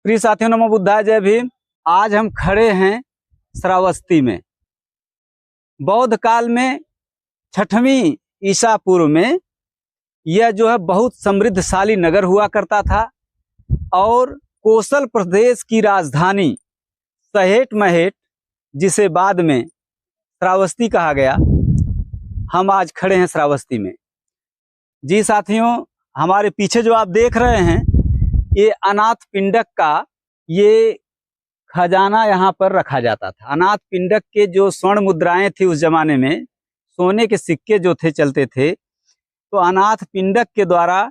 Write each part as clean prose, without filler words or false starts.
प्रिय साथियों, नमो बुद्धाय, जय भीम। आज हम खड़े हैं श्रावस्ती में। बौद्ध काल में 6वीं ईसा पूर्व में यह जो है बहुत समृद्धशाली नगर हुआ करता था और कोसल प्रदेश की राजधानी सहेट महेट, जिसे बाद में श्रावस्ती कहा गया। हम आज खड़े हैं श्रावस्ती में। जी साथियों, हमारे पीछे जो आप देख रहे हैं ये अनाथ पिंडक का ये खजाना यहाँ पर रखा जाता था। अनाथ पिंडक के जो स्वर्ण मुद्राएं थी उस जमाने में, सोने के सिक्के जो थे चलते थे, तो अनाथ पिंडक के द्वारा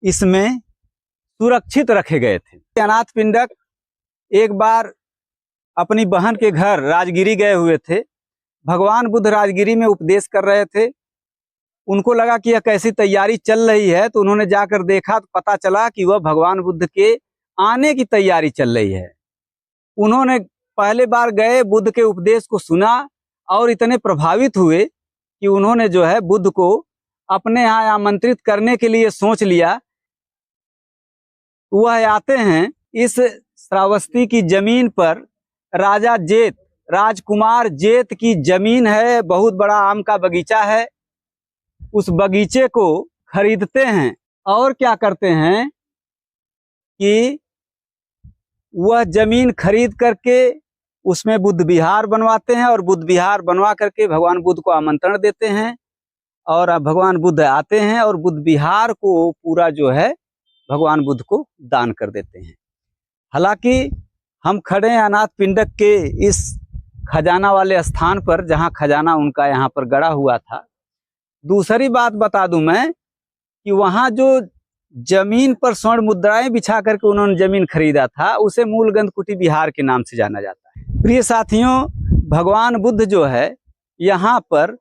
इसमें सुरक्षित रखे गए थे। अनाथ पिंडक एक बार अपनी बहन के घर राजगिरी गए हुए थे। भगवान बुद्ध राजगिरी में उपदेश कर रहे थे। उनको लगा कि यह कैसी तैयारी चल रही है, तो उन्होंने जाकर देखा तो पता चला कि वह भगवान बुद्ध के आने की तैयारी चल रही है। उन्होंने पहले बार गए, बुद्ध के उपदेश को सुना और इतने प्रभावित हुए कि उन्होंने जो है बुद्ध को अपने यहाँ आमंत्रित करने के लिए सोच लिया। वह आते हैं इस श्रावस्ती की जमीन पर। राजा जेत, राजकुमार जेत की जमीन है, बहुत बड़ा आम का बगीचा है। उस बगीचे को खरीदते हैं और क्या करते हैं कि वह जमीन खरीद करके उसमें बुद्ध विहार बनवाते हैं और बुद्ध विहार बनवा करके भगवान बुद्ध को आमंत्रण देते हैं और अब भगवान बुद्ध आते हैं और बुद्ध विहार को पूरा जो है भगवान बुद्ध को दान कर देते हैं। हालांकि हम खड़े हैं अनाथ पिंडक के इस खजाना वाले स्थान पर, जहां खजाना उनका यहाँ पर गड़ा हुआ था। दूसरी बात बता दूं मैं कि वहां जो जमीन पर स्वर्ण मुद्राएं बिछा करके उन्होंने जमीन खरीदा था, उसे मूलगंध कुटी विहार के नाम से जाना जाता है। प्रिय साथियों, भगवान बुद्ध जो है यहाँ पर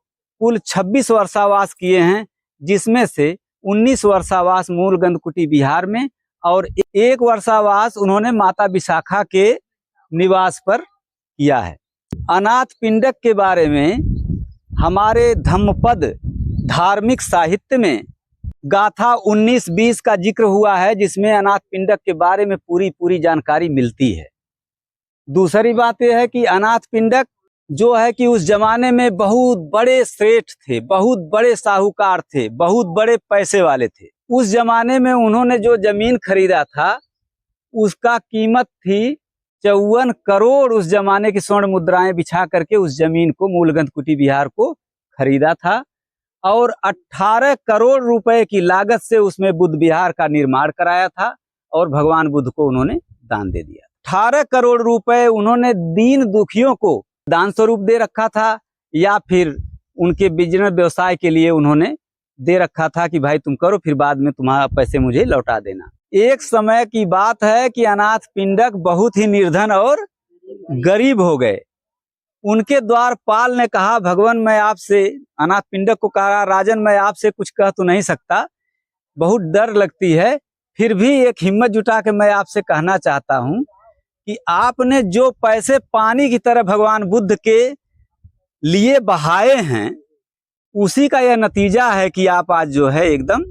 कुल 26 वर्षावास किए हैं, जिसमें से 19 वर्षावास मूलगंध कुटी विहार में और 1 वर्षावास उन्होंने माता विशाखा के निवास पर किया है। अनाथ पिंडक के बारे में हमारे धम्मपद धार्मिक साहित्य में गाथा 19-20 का जिक्र हुआ है, जिसमें अनाथ पिंडक के बारे में पूरी जानकारी मिलती है। दूसरी बात यह है कि अनाथ पिंडक जो है कि उस जमाने में बहुत बड़े सेठ थे, बहुत बड़े साहूकार थे, बहुत बड़े पैसे वाले थे। उस जमाने में उन्होंने जो जमीन खरीदा था उसका कीमत थी 54 करोड़। उस जमाने की स्वर्ण मुद्राएं बिछा करके उस जमीन को, मूलगंध कुटी विहार को खरीदा था और 18 करोड़ रुपए की लागत से उसमें बुद्ध विहार का निर्माण कराया था और भगवान बुद्ध को उन्होंने दान दे दिया। 18 करोड़ रुपए उन्होंने दीन दुखियों को दान स्वरूप दे रखा था या फिर उनके बिजनेस व्यवसाय के लिए उन्होंने दे रखा था कि भाई तुम करो, फिर बाद में तुम्हारा पैसे मुझे लौटा देना। एक समय की बात है कि अनाथ पिंडक बहुत ही निर्धन और गरीब हो गए। उनके द्वारपाल ने कहा, भगवान मैं आपसे, अनाथ पिंडक को कहा, राजन मैं आपसे कुछ कह तो नहीं सकता, बहुत डर लगती है, फिर भी एक हिम्मत जुटा के मैं आपसे कहना चाहता हूं कि आपने जो पैसे पानी की तरह भगवान बुद्ध के लिए बहाए हैं, उसी का यह नतीजा है कि आप आज जो है एकदम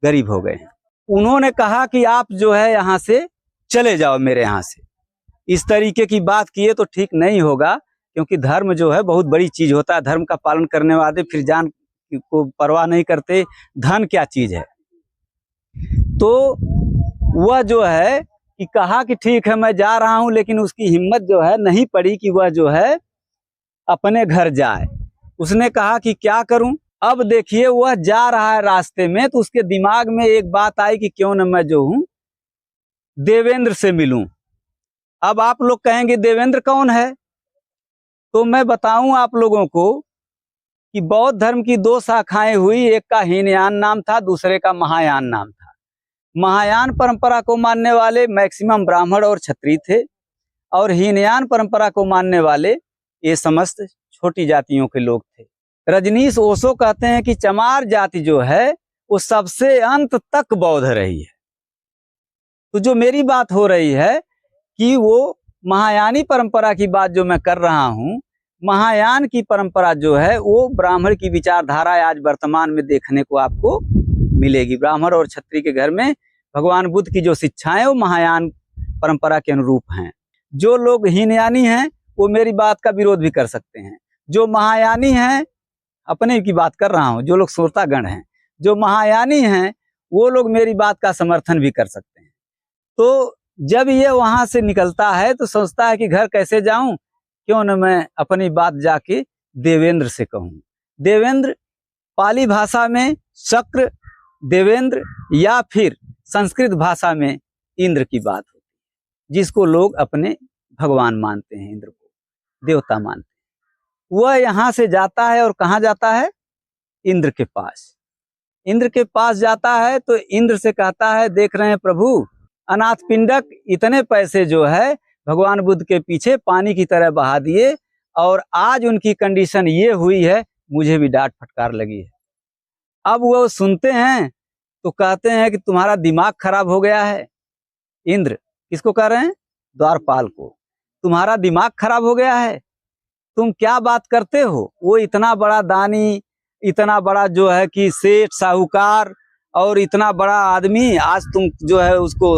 गरीब हो गए हैं। उन्होंने कहा कि आप जो है यहाँ से चले जाओ, मेरे यहाँ से। इस तरीके की बात किए तो ठीक नहीं होगा, क्योंकि धर्म जो है बहुत बड़ी चीज होता है। धर्म का पालन करने वाले फिर जान को परवाह नहीं करते, धन क्या चीज है। तो वह जो है कि कहा कि ठीक है मैं जा रहा हूं, लेकिन उसकी हिम्मत जो है नहीं पड़ी कि वह जो है अपने घर जाए। उसने कहा कि क्या करूं। अब देखिए वह जा रहा है रास्ते में, तो उसके दिमाग में एक बात आई कि क्यों न मैं जो हूं देवेंद्र से मिलूं। अब आप लोग कहेंगे देवेंद्र कौन है, तो मैं बताऊं आप लोगों को कि बौद्ध धर्म की 2 शाखाएं हुई। एक का हीनयान नाम था, दूसरे का महायान नाम था। महायान परंपरा को मानने वाले मैक्सिमम ब्राह्मण और क्षत्रिय थे और हीनयान परंपरा को मानने वाले ये समस्त छोटी जातियों के लोग थे। रजनीश ओशो कहते हैं कि चमार जाति जो है वो सबसे अंत तक बौद्ध रही है। तो जो मेरी बात हो रही है कि वो महायानी परंपरा की बात जो मैं कर रहा हूं, महायान की परंपरा जो है वो ब्राह्मण की विचारधारा आज वर्तमान में देखने को आपको मिलेगी। ब्राह्मण और क्षत्रिय के घर में भगवान बुद्ध की जो शिक्षाएं वो महायान परंपरा के अनुरूप हैं। जो लोग हीनयानी हैं वो मेरी बात का विरोध भी कर सकते हैं। जो महायानी हैं, अपने की बात कर रहा हूँ, जो लोग श्रोतागण हैं, जो महायानी हैं वो लोग मेरी बात का समर्थन भी कर सकते हैं। तो जब ये वहां से निकलता है तो सोचता है कि घर कैसे जाऊं, क्यों न मैं अपनी बात जाके देवेंद्र से कहूं। देवेंद्र पाली भाषा में शक्र, देवेंद्र, या फिर संस्कृत भाषा में इंद्र की बात होती है, जिसको लोग अपने भगवान मानते हैं, इंद्र को देवता मानते हैं। वह यहाँ से जाता है और कहाँ जाता है? इंद्र के पास। इंद्र के पास जाता है तो इंद्र से कहता है, देख रहे हैं प्रभु, अनाथ पिंडक इतने पैसे जो है भगवान बुद्ध के पीछे पानी की तरह बहा दिए और आज उनकी कंडीशन ये हुई है, मुझे भी डांट फटकार लगी है। अब वो सुनते हैं तो कहते हैं कि तुम्हारा दिमाग खराब हो गया है। इंद्र किसको कह रहे हैं? द्वारपाल को। तुम्हारा दिमाग खराब हो गया है, तुम क्या बात करते हो? वो इतना बड़ा दानी, इतना बड़ा जो है कि सेठ साहूकार और इतना बड़ा आदमी, आज तुम जो है उसको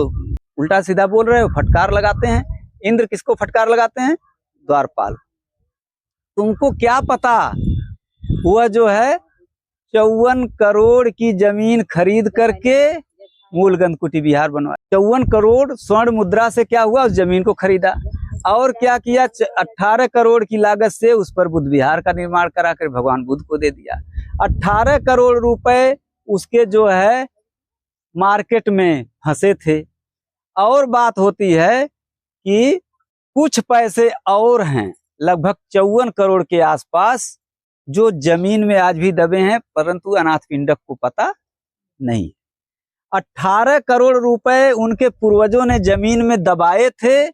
उल्टा सीधा बोल रहे हो, फटकार लगाते हैं। इंद्र किसको फटकार लगाते हैं? द्वारपाल। तुमको क्या पता, वह जो है 54 करोड़ की जमीन खरीद करके मूलगंध कुटी विहार बनवाया। 54 करोड़ स्वर्ण मुद्रा से क्या हुआ? उस जमीन को खरीदा और क्या किया? 18 करोड़ की लागत से उस पर बुद्ध विहार का निर्माण करा कर भगवान बुद्ध को दे दिया। 18 करोड़ रुपए उसके जो है मार्केट में फंसे थे। और बात होती है कि कुछ पैसे और हैं, लगभग 54 करोड़ के आसपास, जो जमीन में आज भी दबे हैं, परंतु अनाथ पिंडक को पता नहीं। 18 करोड़ रुपए उनके पूर्वजों ने जमीन में दबाए थे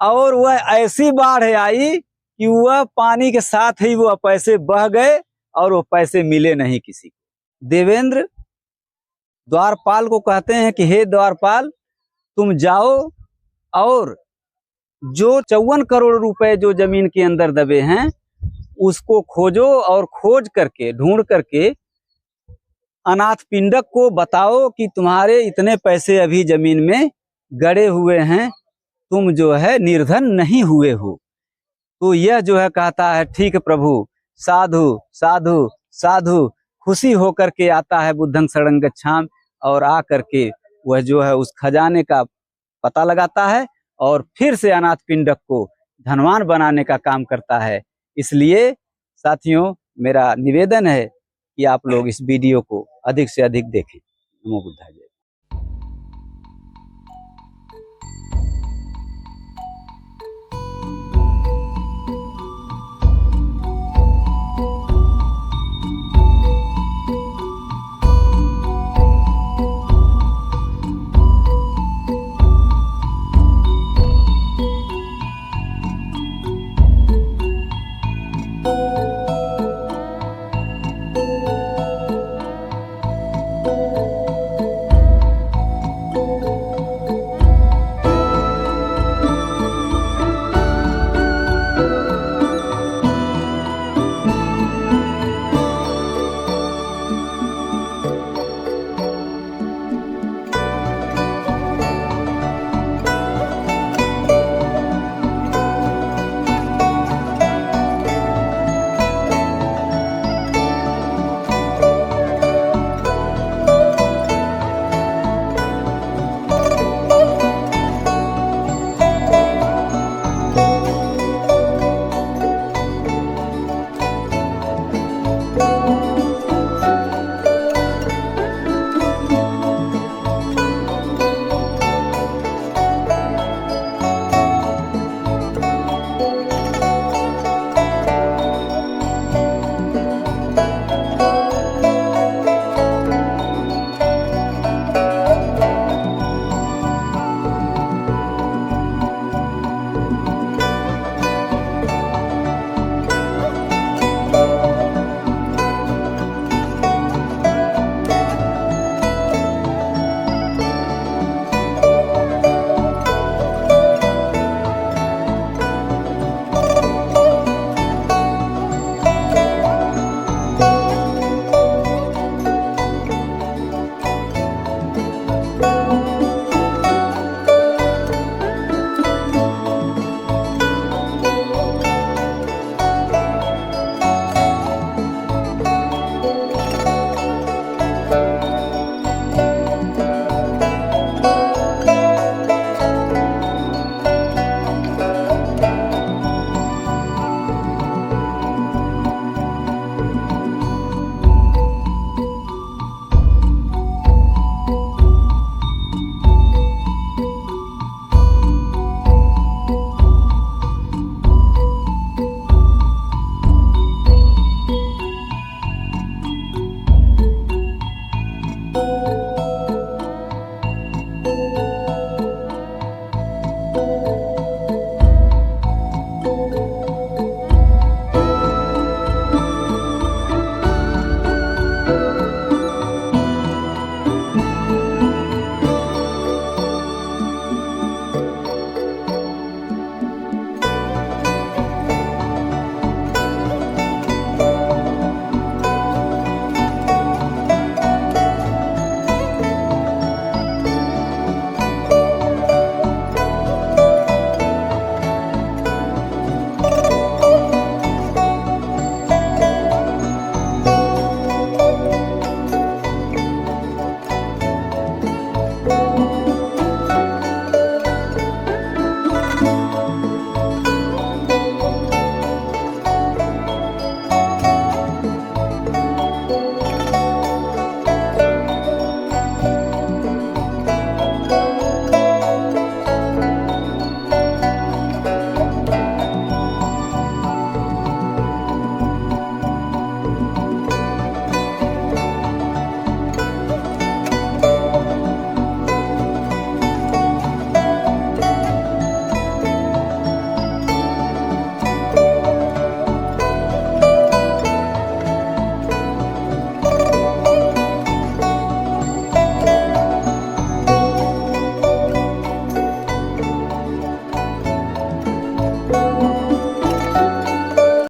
और वह ऐसी बाढ़ आई कि वह पानी के साथ ही वह पैसे बह गए और वो पैसे मिले नहीं किसी को। देवेंद्र द्वारपाल को कहते हैं कि हे द्वारपाल, तुम जाओ और जो 54 करोड़ रुपए जो जमीन के अंदर दबे हैं उसको खोजो और खोज करके ढूंढ करके अनाथ पिंडक को बताओ कि तुम्हारे इतने पैसे अभी जमीन में गड़े हुए हैं, तुम जो है निर्धन नहीं हुए हो। तो यह जो है कहता है, ठीक है प्रभु, साधु साधु साधु, खुशी होकर के आता है बुद्धं शरणं गच्छामि और आ करके वह जो है उस खजाने का पता लगाता है और फिर से अनाथ पिंडक को धनवान बनाने का काम करता है। इसलिए साथियों, मेरा निवेदन है कि आप लोग इस वीडियो को अधिक से अधिक देखें। नमो बुद्धाय।